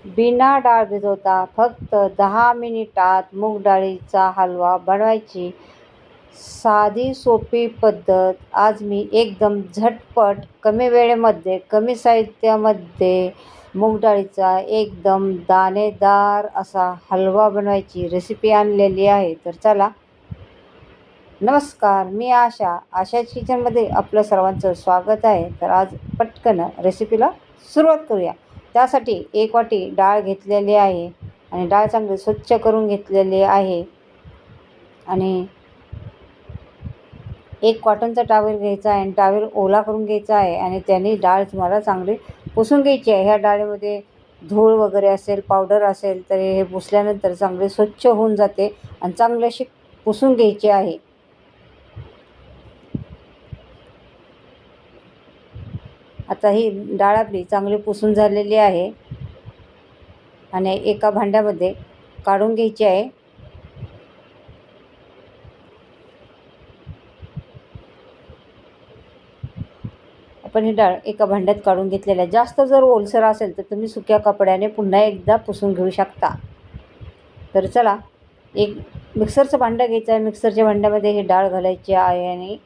बिना डाळ भिजवता फक्त 10 मिनिटात मूग डाळीचा हलवा बनवायची साधी सोपी पद्धत आज मी एकदम झटपट कमी वेळेमध्ये कमी साहित्यामध्ये मूग डाळीचा एकदम दाणेदार असा हलवा बनवायची रेसिपी आणलेली आहे. तर चला. नमस्कार, मी आशाच किचनमध्ये आपलं सर्वांचं स्वागत आहे. तर आज पटकन रेसिपीला सुरुवात करूया. त्यासाठी 1 वाटी डाळ घेतलेली आहे आणि डाळ चांगली स्वच्छ करून घेतलेली आहे आणि एक कॉटनचा टॉवेल घ्यायचा आहे आणि टॉवेल ओला करून घ्यायचा आहे आणि त्याने डाळ तुम्हाला चांगली पुसून घ्यायची आहे. ह्या डाळीमध्ये धूळ वगैरे असेल, पावडर असेल तर हे पुसल्यानंतर चांगले स्वच्छ होऊन जाते आणि चांगली अशी पुसून घ्यायची आहे. आता ही डाळ आपली चांगली पुसून झालेली आहे आणि एका भांड्यामध्ये काढून घ्यायची आहे. आपण ही डाळ एका भांड्यात काढून घेतलेली आहे. जास्त जर ओलसर असेल तर तुम्ही सुक्या कपड्याने पुन्हा एकदा पुसून घेऊ शकता. तर चला, एक मिक्सरचं भांडं घ्यायचं आहे. मिक्सरच्या भांड्यामध्ये ही डाळ घालायची आहे आणि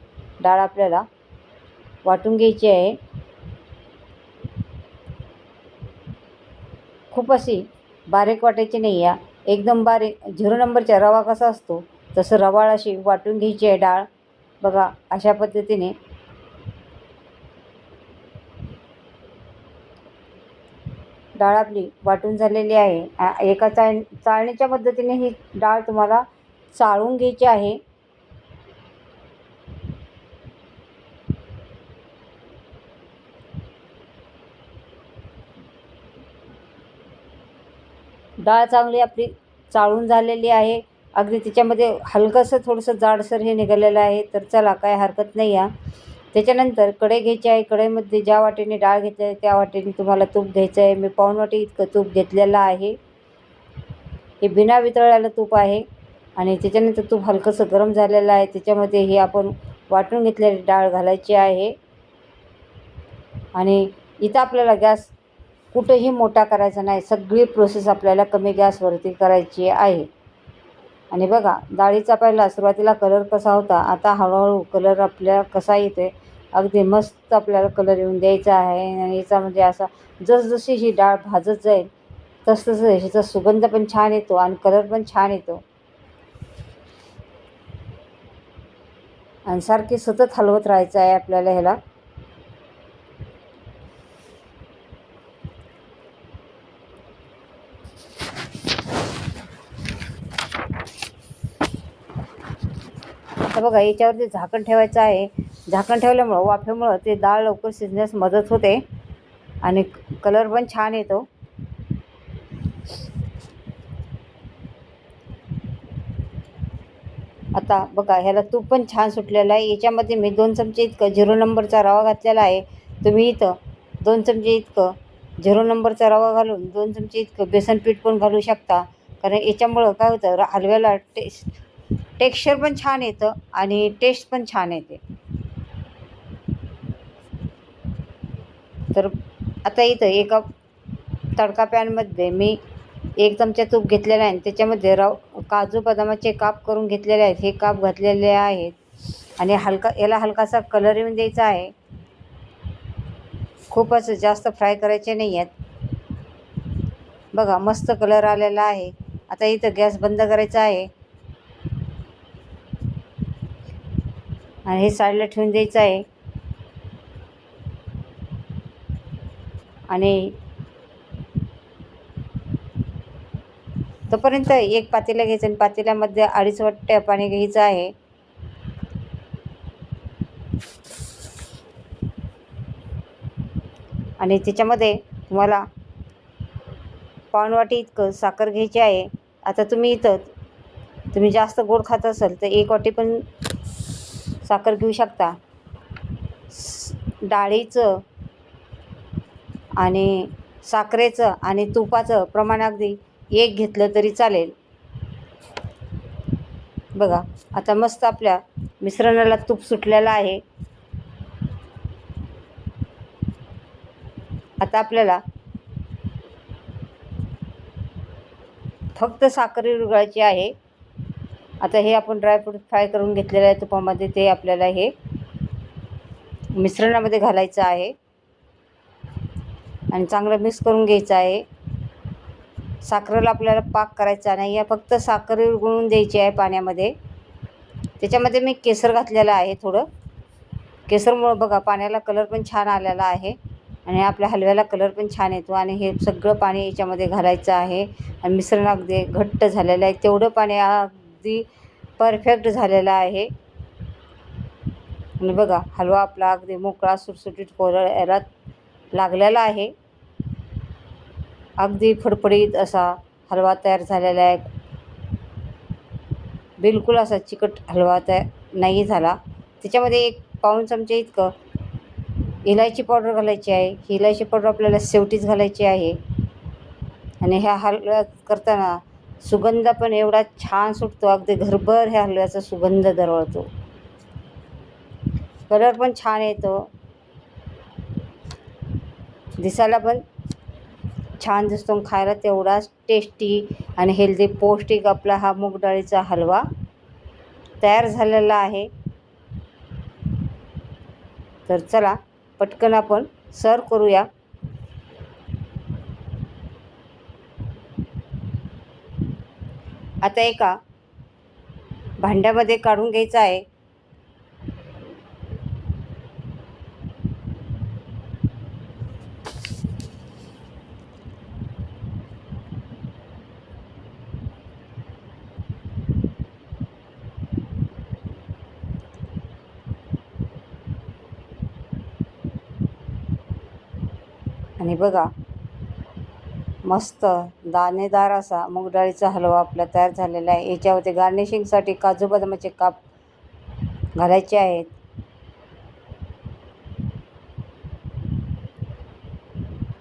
डाळ आपल्याला वाटून घ्यायची आहे. खूप अशी बारीक वाटायची नाही आहे, एकदम बारीक 0 नंबरचा रवा कसा असतो तसं रवाळ अशी वाटून घ्यायची आहे डाळ. बघा, अशा पद्धतीने डाळ आपली वाटून झालेली आहे. एका चाळणीच्या मदतीने ही डाळ तुम्हाला चाळून घ्यायची आहे. डाळ चांगली आपली चाळून झालेली आहे. अगदी तिच्यामध्ये हलकंसं थोडंसं जाडसर हे निघालेलं आहे. तर चला, काय हरकत नाही आहे. त्याच्यानंतर कढई घ्यायची आहे. कढईमध्ये ज्या वाटीने डाळ घेतली आहे त्या वाटीने तुम्हाला तूप घ्यायचं आहे. मी 1 वाटी इतकं तूप घेतलेलं आहे. हे बिना वितळलेलं तूप आहे आणि त्याच्यानंतर तूप हलकंसं गरम झालेलं आहे. त्याच्यामध्ये ही आपण वाटून घेतलेली डाळ घालायची आहे आणि इथं आपल्याला गॅस कुठंही मोठा करायचा नाही. सगळी प्रोसेस आपल्याला कमी गॅसवरती करायची आहे. आणि बघा, डाळीचा पहिला सुरुवातीला कलर कसा होता, आता हळूहळू कलर आपल्याला कसा येते, अगदी मस्त आपल्याला कलर येऊन द्यायचा आहे. आणि याचा म्हणजे असा जसजशी ही डाळ भाजत जाईल तसतसं ह्याचा सुगंध पण छान येतो आणि कलर पण छान येतो आणि सारखी सतत हलवत राहायचं आहे आपल्याला ह्याला. तर बघा, याच्यावरती झाकण ठेवायचं आहे. झाकण ठेवल्यामुळं वाफेमुळं ते डाळ लवकर शिजण्यास मदत होते आणि कलर पण छान येतो. आता बघा, ह्याला तूप पण छान सुटलेलं आहे. याच्यामध्ये मी 2 चमचे इतकं 0 नंबरचा रवा घातलेला आहे. तुम्ही इथं 2 चमचे इतकं 0 नंबरचा रवा घालून 2 चमचे इतकं बेसन पीठ पण घालू शकता. कारण याच्यामुळं काय होतं, हलव्याला टेक्स्चर पण छान येतं आणि टेस्ट पण छान येते. तर आता इथं एका तडका पॅनमध्ये मी 1 चमचा तूप घेतलेला आहे आणि त्याच्यामध्ये काजू बदामाचे काप करून घेतलेले आहेत. हे काप घातलेले आहेत आणि याला हलकासा कलर येऊन द्यायचा आहे. खूपच जास्त फ्राय करायचे नाही आहेत. बघा, मस्त कलर आलेला आहे. आता इथं गॅस बंद करायचा आहे आणि हे साईडला ठेवून द्यायचं आहे. आणि तोपर्यंत एक पातेलं घ्यायचं आणि पातेल्यामध्ये 2.5 वाट्या पाणी घ्यायचं आहे. आणि त्याच्यामध्ये तुम्हाला 1 वाटी इतकं साखर घ्यायची आहे. आता तुम्ही जास्त गोड खात असाल तर 1 वाटी पण साखर घेऊ शकता. डाळीचं आणि साखरेचं आणि तुपाचं प्रमाण अगदी 1 घेतलं तरी चालेल. बघा, आता मस्त आपल्या मिश्रणाला तूप सुटलेलं आहे. आता आपल्याला फक्त साखर विरघळायची आहे. आता हे आपण ड्रायफ्रूट फ्राय करून घेतलेलं आहे तुपामध्ये, ते आपल्याला हे मिश्रणामध्ये घालायचं आहे आणि चांगलं मिक्स करून घ्यायचं आहे. साखरेला आपल्याला पाक करायचा नाही आहे, फक्त साखर विरघळून द्यायची आहे पाण्यामध्ये. त्याच्यामध्ये मी केसर घातलेलं आहे थोडं. केसरमुळं बघा पाण्याला कलर पण छान आलेला आहे आणि आपल्या हलव्याला कलर पण छान येतो. आणि हे सगळं पाणी याच्यामध्ये घालायचं आहे आणि मिश्रण अगदी घट्ट झालेलं आहे. तेवढं पाणी अगदी परफेक्ट झालेलं आहे. आणि बघा हलवा आपला अगदी मोकळा सुटसुटीत यायला लागलेला आहे. अगदी फडफडीत असा हलवा तयार झालेला आहे. बिलकुल असा चिकट हलवा तयार नाही झाला. त्याच्यामध्ये 1 पाऊण चमचे इतकं इलायची पावडर घालायची आहे. ही इलायची पावडर आपल्याला शेवटीच घालायची आहे. आणि ह्या हलव्या करताना सुगंध पण एवढा छान सुटतो, अगदी घरभर ह्या हलव्याचा सुगंध दरवळतो. कलर पण छान येतो, दिसायला पण छान दिसतो, खायला तेवढाच टेस्टी आणि हेल्दी पौष्टिक आपला हा मूग डाळीचा हलवा तयार झालेला आहे. तर चला पटकन आपण सर्व करूया. आता एका भांड्यामध्ये काढून घ्यायचं आहे. आणि बघा मस्त दाणेदार असा मूग डाळीचा हलवा आपला तयार झालेला आहे. याच्यावरती गार्निशिंगसाठी काजू बदामाचे काप घालायचे आहेत.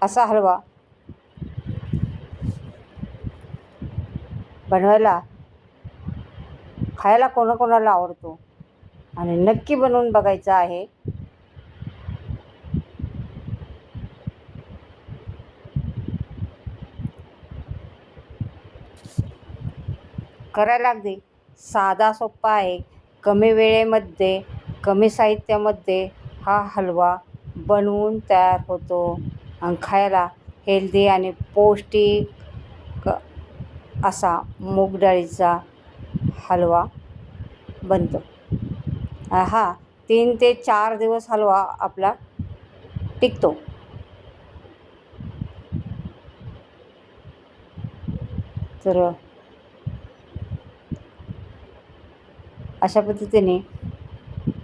असा हलवा बनवायला खायला कोणाकोणाला आवडतो आणि नक्की बनवून बघायचा आहे. करायला अगदी साधा सोपा आहे. कमी वेळेमध्ये कमी साहित्यामध्ये हा हलवा बनवून तयार होतो आणि खायला हेल्दी आणि पौष्टिक असा मूग डाळीचा हलवा बनतो. हा 3 ते 4 दिवस हलवा आपला टिकतो. तर अशा पद्धतीने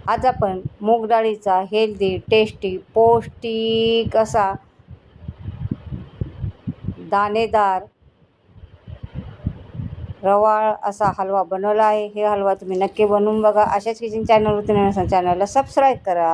आज आपण मूग डाळीचा हेल्दी टेस्टी पौष्टिक असा दाणेदार रवाळ असा हलवा बनवला आहे. हे हलवा तुम्ही नक्की बनवून बघा. अशाच किचन चॅनलवरती नवीन असाल चॅनलला सबस्क्राईब करा.